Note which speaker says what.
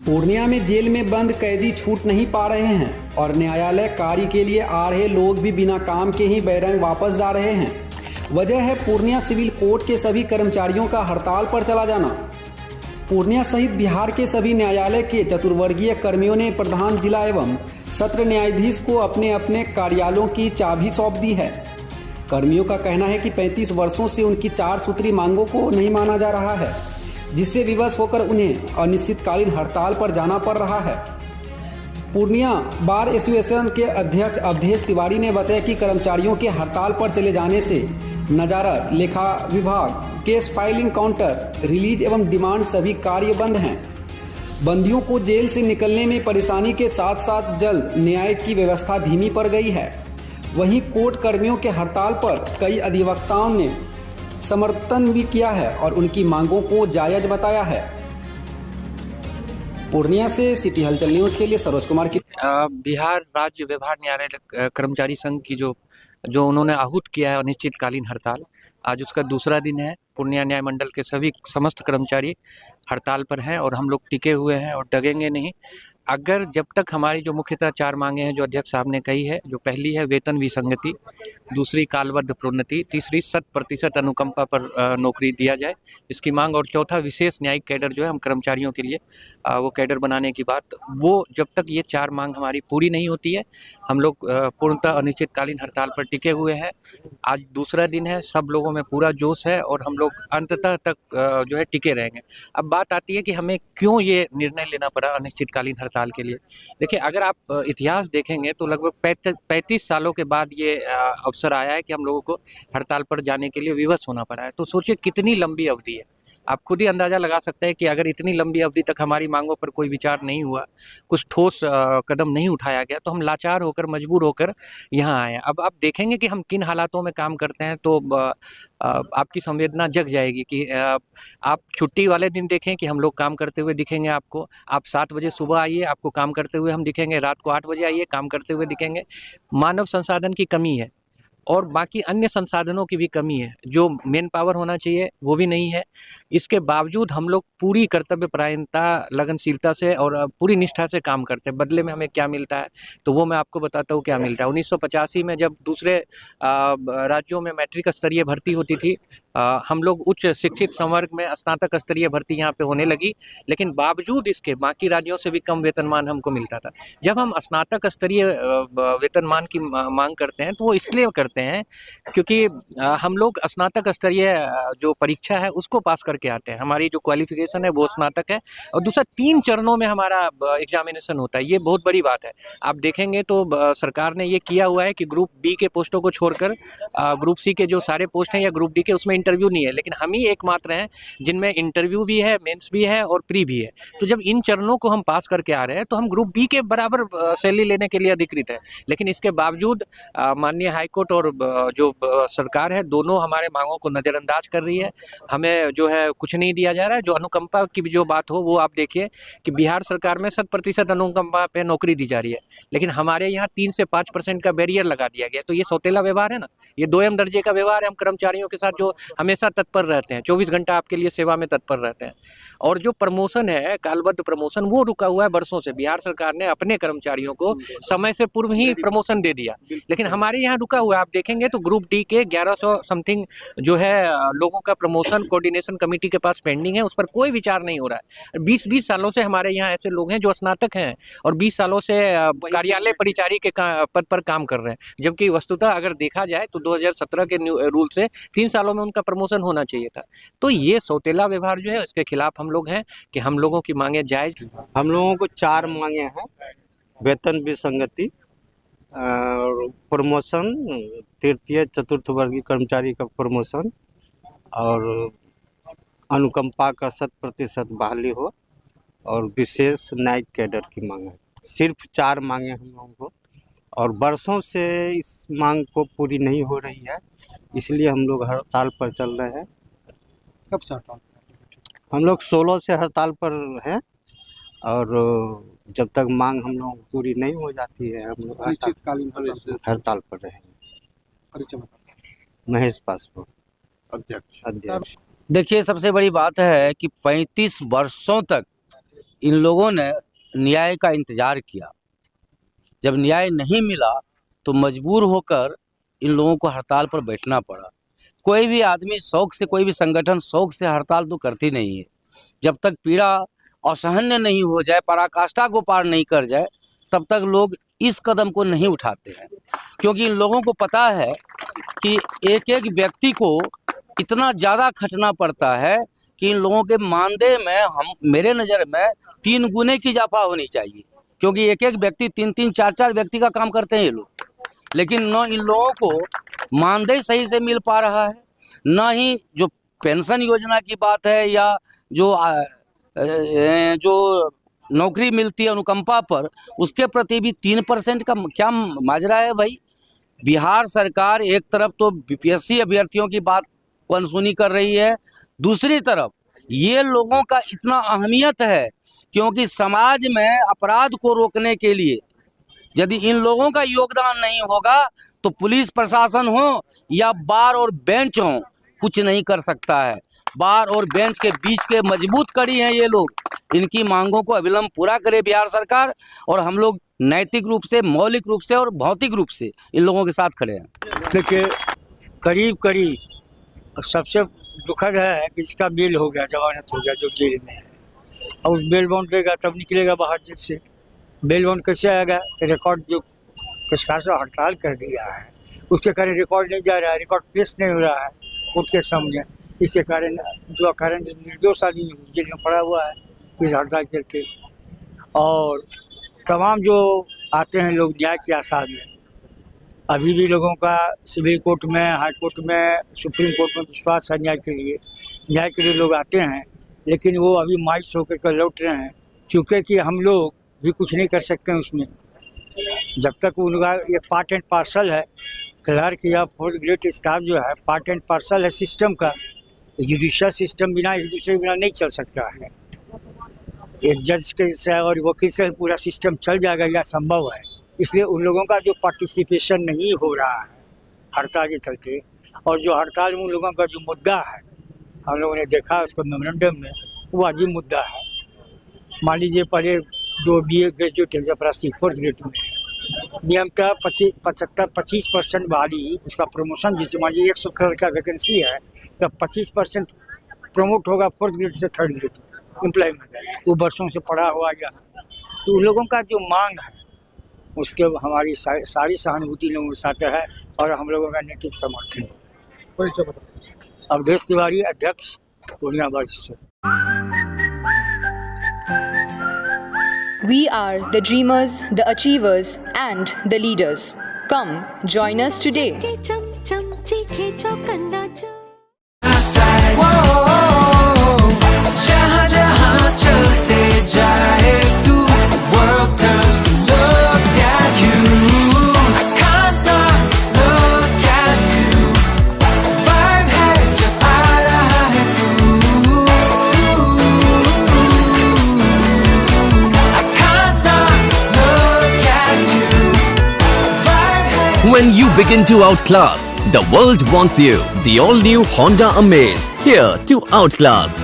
Speaker 1: पूर्णिया में जेल में बंद कैदी छूट नहीं पा रहे हैं और न्यायालय कार्य के लिए आ रहे लोग भी बिना काम के ही बैरंग वापस जा रहे हैं। वजह है पूर्णिया सिविल कोर्ट के सभी कर्मचारियों का हड़ताल पर चला जाना। पूर्णिया सहित बिहार के सभी न्यायालय के चतुर्वर्गीय कर्मियों ने प्रधान जिला एवं सत्र न्यायाधीश को अपने अपने कार्यालयों की चाबी सौंप दी है। कर्मियों का कहना है कि 35 वर्षों से उनकी 4 सूत्री मांगों को नहीं माना जा रहा है, जिससे विवश होकर उन्हें अनिश्चितकालीन हड़ताल पर जाना पड़ रहा है। पूर्णिया बार एसोसिएशन के अध्यक्ष अवधेश तिवारी ने बताया कि कर्मचारियों के हड़ताल पर चले जाने से नजारत, लेखा विभाग, केस फाइलिंग काउंटर, रिलीज एवं डिमांड सभी कार्य बंद हैं। बंदियों को जेल से निकलने में परेशानी के साथ साथ जल्द न्याय की व्यवस्था धीमी पड़ गई है। वहीं कोर्ट कर्मियों के हड़ताल पर कई अधिवक्ताओं ने समर्थन भी किया है और उनकी मांगों को जायज बताया है। पूर्णिया से सिटी हलचल न्यूज के लिए सरोज कुमार की।
Speaker 2: बिहार राज्य व्यवहार न्यायालय कर्मचारी संघ की जो उन्होंने आहूत किया है अनिश्चितकालीन हड़ताल, आज उसका दूसरा दिन है। पूर्णिया न्याय मंडल के सभी समस्त कर्मचारी हड़ताल पर हैं और हम लोग टिके हुए हैं और डगेंगे नहीं। अगर जब तक हमारी जो मुख्यतः 4 मांगे हैं जो अध्यक्ष साहब ने कही है, जो पहली है वेतन विसंगति, दूसरी कालबद्ध प्रोन्नति, तीसरी 100% अनुकंपा पर नौकरी दिया जाए इसकी मांग, और चौथा विशेष न्यायिक कैडर जो है हम कर्मचारियों के लिए वो कैडर बनाने की बात। वो जब तक ये 4 मांग हमारी पूरी नहीं होती है हम लोग पूर्णतः अनिश्चितकालीन हड़ताल पर टिके हुए हैं। आज दूसरा दिन है, सब लोगों में पूरा जोश है और हम लोग अंततः तक जो है टिके रहेंगे। अब बात आती है कि हमें क्यों ये निर्णय लेना पड़ा अनिश्चितकालीन हड़ताल के लिए। देखिए, अगर आप इतिहास देखेंगे तो लगभग 35 सालों के बाद ये अवसर आया है कि हम लोगों को हड़ताल पर जाने के लिए विवश होना पड़ा है। तो सोचिए कितनी लंबी अवधि है। आप खुद ही अंदाजा लगा सकते हैं कि अगर इतनी लंबी अवधि तक हमारी मांगों पर कोई विचार नहीं हुआ, कुछ ठोस कदम नहीं उठाया गया, तो हम लाचार होकर, मजबूर होकर यहाँ आए हैं। अब आप देखेंगे कि हम किन हालातों में काम करते हैं तो आपकी संवेदना जग जाएगी कि आप छुट्टी वाले दिन देखें कि हम लोग काम करते हुए दिखेंगे आपको। आप 7 बजे सुबह आइए, आपको काम करते हुए हम दिखेंगे। रात को 8 बजे आइए, काम करते हुए दिखेंगे। मानव संसाधन की कमी है और बाकी अन्य संसाधनों की भी कमी है। जो मेन पावर होना चाहिए वो भी नहीं है। इसके बावजूद हम लोग पूरी कर्तव्यपरायणता, लगनशीलता से और पूरी निष्ठा से काम करते हैं। बदले में हमें क्या मिलता है तो वो मैं आपको बताता हूँ क्या मिलता है। 1985 में जब दूसरे राज्यों में मैट्रिक स्तरीय भर्ती होती थी, हम लोग उच्च शिक्षित संवर्ग में स्नातक स्तरीय भर्ती यहाँ पे होने लगी, लेकिन बावजूद इसके बाकी राज्यों से भी कम वेतनमान हमको मिलता था। जब हम स्नातक स्तरीय वेतनमान की मांग करते हैं तो वो इसलिए करते हैं क्योंकि हम लोग स्नातक स्तरीय जो परीक्षा है उसको पास करके आते हैं। हमारी जो क्वालिफिकेशन है वो स्नातक है और दूसरा 3 चरणों में हमारा एग्जामिनेशन होता है। ये बहुत बड़ी बात है। आप देखेंगे तो सरकार ने ये किया हुआ है कि ग्रुप बी के पोस्टों को छोड़कर ग्रुप सी के जो सारे पोस्ट हैं या ग्रुप डी के, उसमें इंटरव्यू नहीं है, लेकिन हम ही एकमात्र हैं जिनमें इंटरव्यू भी है, मेंस भी है और प्री भी है। तो जब इन चरणों को हम पास करके आ रहे हैं तो हम ग्रुप बी के बराबर सैलरी लेने के लिए अधिकृत है। लेकिन इसके बावजूद माननीय हाईकोर्ट और जो सरकार है, दोनों हमारे मांगों को नज़रअंदाज कर रही है। हमें जो है कुछ नहीं दिया जा रहा है। जो अनुकंपा की भी जो बात हो वो आप देखिए कि बिहार सरकार में 100% अनुकंपा पे नौकरी दी जा रही है, लेकिन हमारे यहाँ 3 से 5% का बैरियर लगा दिया गया। तो ये सौतेला व्यवहार है ना, ये 2M दर्जे का व्यवहार है हम कर्मचारियों के साथ जो हमेशा तत्पर रहते हैं, 24 घंटा आपके लिए सेवा में तत्पर रहते हैं। और जो प्रमोशन है, कालबद्ध प्रमोशन, वो रुका हुआ है बरसों से। बिहार सरकार ने अपने कर्मचारियों को समय से पूर्व ही प्रमोशन दे दिया, लेकिन हमारे यहाँ रुका हुआ है। आप देखेंगे तो ग्रुप डी के 1100 समथिंग जो है लोगों का प्रमोशन कोऑर्डिनेशन कमेटी के पास पेंडिंग है, उस पर कोई विचार नहीं हो रहा है। 20-20 सालों से हमारे यहाँ ऐसे लोग हैं जो स्नातक हैं और 20 सालों से कार्यालय परिचारी के पद पर काम कर रहे हैं, जबकि वस्तुतः अगर देखा जाए तो 2017 के रूल से 3 सालों में उनका प्रमोशन होना चाहिए था। तो ये सौतेला व्यवहार जो है इसके खिलाफ हम लोग हैं कि हम लोगों की मांगे जायज।
Speaker 3: हम लोगों को 4 मांगे हैं: वेतन विसंगति, प्रमोशन, तृतीय चतुर्थ वर्गीय कर्मचारी का प्रमोशन और अनुकंपा का 100% बहाली हो, और विशेष न्यायिक कैडर की मांग है। सिर्फ 4 मांगे हम लोगों को और वर्षों से इस मांग को पूरी नहीं हो रही है, इसलिए हम लोग हड़ताल पर चल रहे हैं।
Speaker 4: कब से हड़ताल?
Speaker 3: हम लोग 16 से हड़ताल पर हैं और जब तक मांग हम लोग पूरी नहीं हो जाती है हम लोग
Speaker 4: अनिश्चितकालीन
Speaker 3: हड़ताल पर रहेंगे।
Speaker 4: परिचय
Speaker 3: महेश पासवान,
Speaker 4: अध्यक्ष।
Speaker 3: अध्यक्ष।
Speaker 5: देखिए, सबसे बड़ी बात है कि 35 वर्षों तक इन लोगों ने न्याय का इंतज़ार किया। जब न्याय नहीं मिला तो मजबूर होकर इन लोगों को हड़ताल पर बैठना पड़ा। कोई भी आदमी शौक से, कोई भी संगठन शौक से हड़ताल तो करती नहीं है। जब तक पीड़ा असहनीय नहीं हो जाए, पराकाष्ठा को पार नहीं कर जाए, तब तक लोग इस कदम को नहीं उठाते हैं। क्योंकि इन लोगों को पता है कि एक एक व्यक्ति को इतना ज़्यादा खटना पड़ता है कि इन लोगों के मानदेय में मेरे नज़र में 3 गुने की इजाफा होनी चाहिए। क्योंकि एक एक व्यक्ति 3-3, 4-4 व्यक्ति का काम करते हैं ये लोग, लेकिन न इन लोगों को मानदेय सही से मिल पा रहा है, न ही जो पेंशन योजना की बात है या जो नौकरी मिलती है अनुकंपा पर, उसके प्रति भी 3% का क्या माजरा है भाई। बिहार सरकार एक तरफ तो बीपीएससी अभ्यर्थियों की बात को अनसुनी कर रही है, दूसरी तरफ ये लोगों का इतना अहमियत है क्योंकि समाज में अपराध को रोकने के लिए यदि इन लोगों का योगदान नहीं होगा तो पुलिस प्रशासन हो या बार और बेंच हो, कुछ नहीं कर सकता है। बार और बेंच के बीच के मजबूत कड़ी हैं ये लोग। इनकी मांगों को अविलंब पूरा करे बिहार सरकार, और हम लोग नैतिक रूप से, मौलिक रूप से और भौतिक रूप से इन लोगों के साथ खड़े हैं।
Speaker 6: देखिए, करीब सबसे दुखद है कि इसका बेल हो गया, जमानत हो गया जो जेल में है, और बेल बाउंड देगा तब निकलेगा बाहर जेल से। बेल बाउंड कैसे आएगा? तो रिकॉर्ड जो प्रशासन हड़ताल कर दिया है उसके कारण रिकॉर्ड नहीं जा रहा है, रिकॉर्ड प्लेस नहीं हो रहा है कोर्ट के सामने। इसके कारण जो कारण निर्दोष आदमी जेल में पड़ा हुआ है इस हड़ताल चलते। और तमाम जो आते हैं लोग न्याय की आशा में, अभी भी लोगों का सिविल कोर्ट में, हाई कोर्ट में, सुप्रीम कोर्ट में विश्वास है न्याय के लिए लोग आते हैं, लेकिन वो अभी मायूस होकर कर लौट रहे हैं क्योंकि कि हम लोग भी कुछ नहीं कर सकते हैं उसमें। जब तक उनका ये पार्ट एंड पार्सल है, क्लर्क या 4th ग्रेड स्टाफ जो है पार्ट एंड पार्सल है सिस्टम का। जुडिशियल सिस्टम बिना एक दूसरे के बिना नहीं चल सकता है। एक जज के से और वकील से पूरा सिस्टम चल जाएगा यह संभव है। इसलिए उन लोगों का जो पार्टिसिपेशन नहीं हो रहा है हड़ताल के चलते, और जो हड़ताल में उन लोगों का जो मुद्दा है हम लोगों ने देखा उसको मेमोरेंडम में, वो अजीब मुद्दा है। मान लीजिए पहले जो BA ग्रेजुएट है चपरासी 4th ग्रेड में, नियमतः 25% बहाली उसका प्रमोशन, जिससे मान लीजिए 100 करोड़ का वैकेंसी है तब 25% प्रमोट होगा 4th ग्रेड से 3rd ग्रेड में एम्प्लॉयमेंट। वो वर्षों से पढ़ा हुआ गया। तो उन लोगों का जो मांग है उसके हमारी सारी सहानुभूति लोगों के साथ है और हम लोगों का नैतिक समर्थन है। अवधेश तिवारी, अध्यक्ष, पूर्णिया से।
Speaker 7: We are the dreamers, the achievers, and the leaders. Come, join us today.
Speaker 8: जहाँ जहाँ चलते जाए तू, world turns to look at you. I can't not look at you. Vibe है जब आ रहा है तू. I can't not look at you. Vibe है.
Speaker 9: When you begin to outclass, the world wants you. The all-new Honda Amaze, here to outclass.